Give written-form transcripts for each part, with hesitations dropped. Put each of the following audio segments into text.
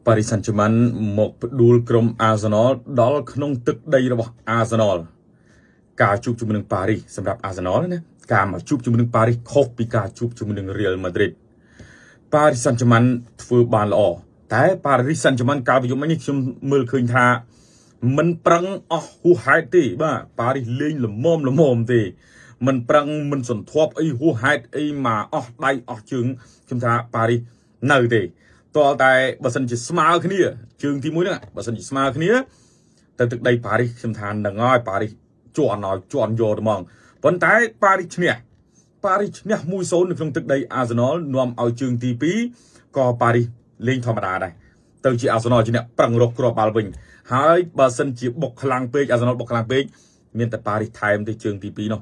Paris Saint-Germain មកផ្ដួលក្រុម Arsenal ដល់ក្នុងទឹកដីរបស់ Arsenal ការជួបជាមួយនឹង Paris សម្រាប់ Arsenal ណាការមកជួបជាមួយនឹង Paris ខុសពីការជួបជាមួយនឹង Real Madrid Paris Saint-Germain ធ្វើបានល្អតែ Paris Saint-Germain កាលពីយប់មិញនេះខ្ញុំមើលឃើញថាមិនប្រឹងអស់ហួសហេតុទេបាទ Paris លេងល្មមទេមិនប្រឹងមិនសន្ធាប់អីហួសហេតុអីមកអស់ដៃអស់ជើងខ្ញុំថា Paris នៅទេតើតែបើសិនជាស្មើគ្នាជើងទី1ហ្នឹងបើសិនជាស្មើគ្នាទៅទឹកដី Paris ខ្ញុំថានឹងហើយ Paris ជន់យកទៅហ្មងប៉ុន្តែ Paris ឈ្នះ 1-0 នៅក្នុងទឹកដី Arsenal នាំឲ្យជើងទី2ក៏ Paris លេងធម្មតាដែរទៅជា Arsenal ជាអ្នកប្រឹងរកគ្រាប់បាល់វិញហើយបើសិនជាបុកខ្លាំងពេក Arsenal បុកខ្លាំងពេកមានតែ Paris ថែមទេជើងទី2នោះ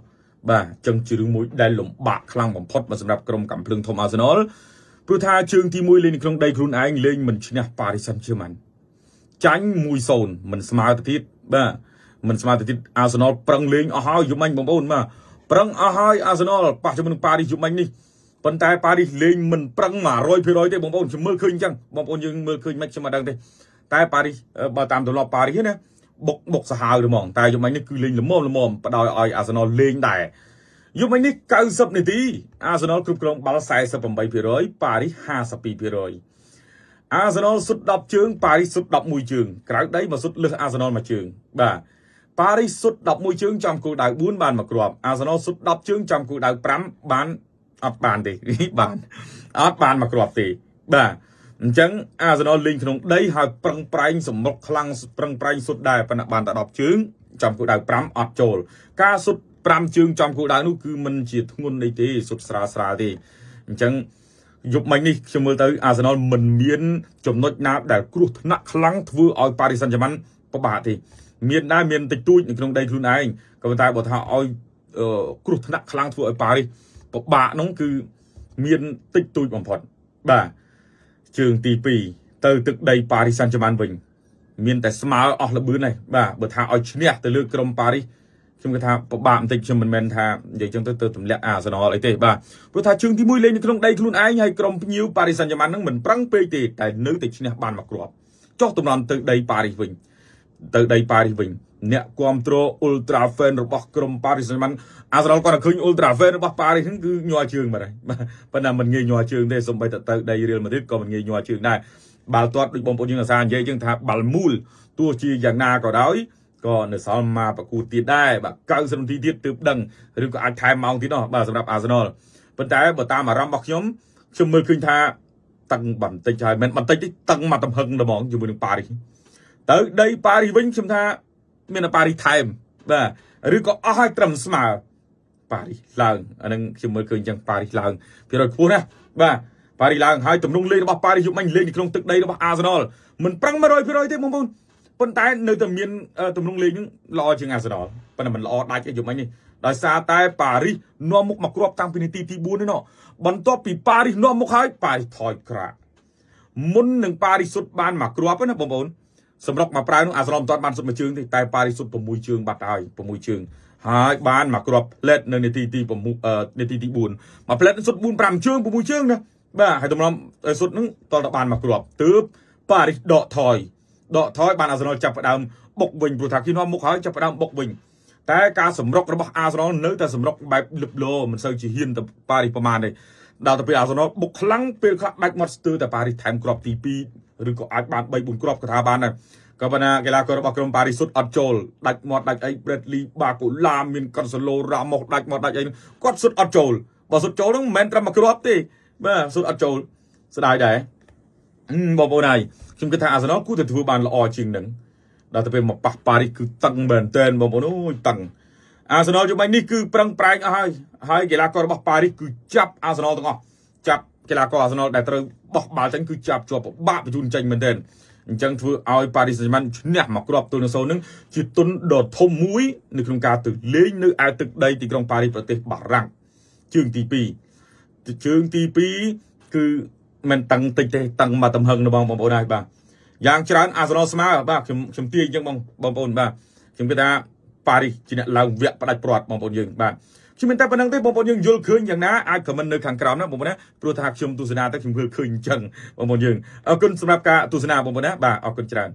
បាទអញ្ចឹងជារឿងមួយដែលលំបាកខ្លាំងបំផុតសម្រាប់ក្រុមកាំភ្លើងធំ Arsenal ព្រោះថាជើងទី1លេងនៅក្នុងដីខ្លួនឯងលេងមិនឈ្នះ Paris Saint-Germain ចាញ់ 1-0 មិនស្មើទៅទៀតបាទមិនស្មើទៅទៀត Arsenal ប្រឹងលេងអស់ហើយយប់មិញបងប្អូនបាទប្រឹងអស់ហើយ Arsenal ប៉ះជាមួយនឹង Paris យប់មិញនេះប៉ុន្តែ Paris លេងមិនប្រឹង 100% ទេបងប្អូនខ្ញុំមើលឃើញអញ្ចឹងបងប្អូនយើងមើលឃើញមិនខ្ញុំអត់ដឹងទេតែ Paris បើតាមទម្លាប់ Paris ណាបុកសាហាវហ្មងតែយប់មិញនេះគឺលេងល្មមបដោយឲ្យ Arsenal លេងដែរយប់មិញនេះ90នាទី Arsenal គ្រប់គ្រងបាល់ 48% Paris 52% Arsenal សុទ្ធ10ជើង Paris សុទ្ធ11ជើងក្រៅដីមកសុទ្ធលើស Arsenal មួយជើងបាទ Paris សុទ្ធ11ជើងចំគោលដៅ4បានមកគ្រាប់ Arsenal សុទ្ធ10ជើងចំគោលដៅ5បានអត់បានទេបានអត់បានមកគ្រាប់ទេបាទអញ្ចឹង Arsenal លេងក្នុងដីហើយប្រឹងប្រែងសម្រុកខ្លាំងប្រឹងប្រែងសុទ្ធដែរប៉ុន្តែបានតែ10ជើងចំគោលដៅ5អត់ចូលការសុទ្ធ5ជើងចំគោលដៅនោះគឺមិនជាធ្ងន់អីទេសុទ្ធស្រាលទេអញ្ចឹងយប់មិញនេះខ្ញុំមើលទៅ Arsenal មិនមានចំណុចណាដែលគ្រោះថ្នាក់ខ្លាំងធ្វើឲ្យ Paris Saint-Germain ពិបាកទេមានដែរមានតិចតួចនៅក្នុងដីខ្លួនឯងក៏ប៉ុន្តែបើថាឲ្យគ្រោះថ្នាក់ខ្លាំងធ្វើឲ្យ Paris ពិបាកនោះគឺមានតិចតួចបំផុតបាទជើងទី2ទៅទឹកដី Paris Saint-Germain វិញមានតែស្មើអស់ល្បឿនហើយបាទបើថាឲ្យឈ្នះទៅលើក្រុម Paris ខ្ញុំគិតថាពិបាកបន្តិចខ្ញុំមិនមែនថានិយាយចឹងទៅទម្លាក់ Arsenal អីទេបាទព្រោះថាជើងទី1លេងនៅក្នុងដីខ្លួនឯងហើយក្រុមភ្ញៀវ Paris Saint-Germain ហ្នឹងមិនប្រឹងពេកទេតែនៅតែឈ្នះបានមកគ្រាប់ចុះតំណទៅដី Paris វិញអ្នកគ្រប់គ្រង Ultra Fan របស់ក្រុម Paris Saint-Germain Arsenal គាត់ឃើញ Ultra Fan របស់ Paris ហ្នឹងគឺញ័រជើងបាត់ហើយប៉ុន្តែមិនងាយញ័រជើងទេសូម្បីតែទៅដី Real Madrid ក៏មិនងាយញ័រជើងដែរបាល់ទាត់ដូចបងប្អូនយើងអាសានិយាយចឹងថាបាល់មូលទោះជាយ៉ាងណាក៏ដោយក៏នៅសល់មកប្រគួតទៀតដែរបាទ90នាទីទៀតទើបដឹងឬក៏អាចថែមម៉ោងទៀតនោះបាទសម្រាប់ Arsenal ប៉ុន្តែបើតាមអារម្មណ៍របស់ខ្ញុំមើលឃើញថាតឹងបន្តិចហើយមិនបន្តិចទេតឹងមកទំហឹងហ្មងជាមួយនឹង Paris ទៅដី Paris វិញខ្ញុំថាមានតែ Paris ថែមបាទឬក៏អស់ឲ្យត្រឹមស្មើ Paris ឡើងអានឹងខ្ញុំមើលឃើញចឹង Paris ឡើងភាគរយខ្ពស់ណាបាទ Paris ឡើងហើយទម្រង់លេងរបស់ Paris យប់មិញលេងនៅក្នុងទឹកដីរបស់ Arsenal មិនប្រឹង 100% ទេបងប្អូនប៉ុន្តែនៅតែមានទម្រង់លេងហ្នឹងល្អជាង Arsenal ប៉ុន្តែមិនល្អដាច់ទេយប់មិញនេះដោយសារតែ Paris នាំមុខមកគ្រាប់តាំងពីនាទីទី4នេះបន្ទាប់ពី Paris នាំមុខហើយ Paris ថយក្រាកមុននឹង Paris សុទ្ធបានមកគ្រាប់ណាបងប្អូនសម្រាប់មកប្រើនោះ Arsenal មិនទាន់បានសុទ្ធមួយជើងទេតែ Paris សុទ្ធ6ជើងបាត់ហើយ6ជើងហើយបានមកគ្រាប់ផ្លេតនៅនាទីទី6នាទីទី4មកផ្លេតសុទ្ធ4 5ជើង6ជើងណាបាទហើយតម្រាំសុទ្ធនឹងតលតបានមកគ្រាប់ទើប Paris ដកថយបាន Arsenal ចាប់ផ្ដើមបុកវិញព្រោះថាគេនាំមុខហើយចាប់ផ្ដើមបុកវិញតែការសម្រុករបស់ Arsenal នៅតែសម្រុកបែបលឹបលោមិនសូវជាហ៊ានទៅ Paris ប្រមាណទេដល់ទៅពេល Arsenal បុកខ្លាំងពេលខ្លះដាច់មាត់ស្ទើរតែ Paris ថែមគ្រាប់ទី2ឬក៏អាចបាន 3-4 គ្រាប់ក៏ថាបានដែរក៏ប៉ុន្តែកីឡាកររបស់ក្រុម Paris សុទ្ធអត់ចូលដាច់មាត់ដាច់អី Bradley Barcola មាន Cancelo Ramos ដាច់មាត់ដាច់អីគាត់សុទ្ធអត់ចូលបើសុទ្ធចូលហ្នឹងមិនមែនត្រឹមមួយគ្រាប់ទេបាទសុទ្ធអត់ចូលស្ដាយដែរបងប្អូនហើយខ្ញុំគិតថា Arsenal គួរតែធ្វើបានល្អជាងនឹងដល់ទៅពេលមកប៉ះ Paris គឺតឹងមែនទែនបងប្អូនអូយតឹង Arsenal យប់មិញនេះគឺប្រឹងប្រែងអស់ហើយកីឡាកររបស់ Paris គឺចាប់ Arsenal ទាំងអស់ចាប់កីឡាករ Arsenal ដែលត្រូវបោះបាល់ចេញគឺចាប់ជាប់ពិបាកបញ្ជូនចេញមែនទែនអញ្ចឹងធ្វើឲ្យ Paris Saint-Germain ឈ្នះមកគ្រាប់ទល់នឹង0នឹងជាទុនដ៏ធំមួយនៅក្នុងការទៅលេងនៅឯទឹកដីទីក្រុង Paris ប្រទេសបារាំងជើងទី2គឺមិនតឹងតិចទេតឹងមកទំហឹងរបស់បងប្អូនហើយបាទយ៉ាងច្រើន Arsenal ស្មើបាទខ្ញុំទាយអញ្ចឹងបងប្អូនបាទខ្ញុំគិតថា Paris ជាអ្នកឡើងវគ្គផ្ដាច់ព្រាត់បងប្អូនយើងបាទ ខ្ញុំមានតែប៉ុណ្្នឹងទេបងប្អូនយើងយល់ឃើញយ៉ាងណាអាចខមមិននៅខាងក្រោមណាបងប្អូនណាព្រោះថាខ្ញុំទស្សនាតែខ្ញុំឃើញអញ្ចឹងបងប្អូនយើងអរគុណសម្រាប់ការទស្សនាបងប្អូនណាបាទអរគុណច្រើន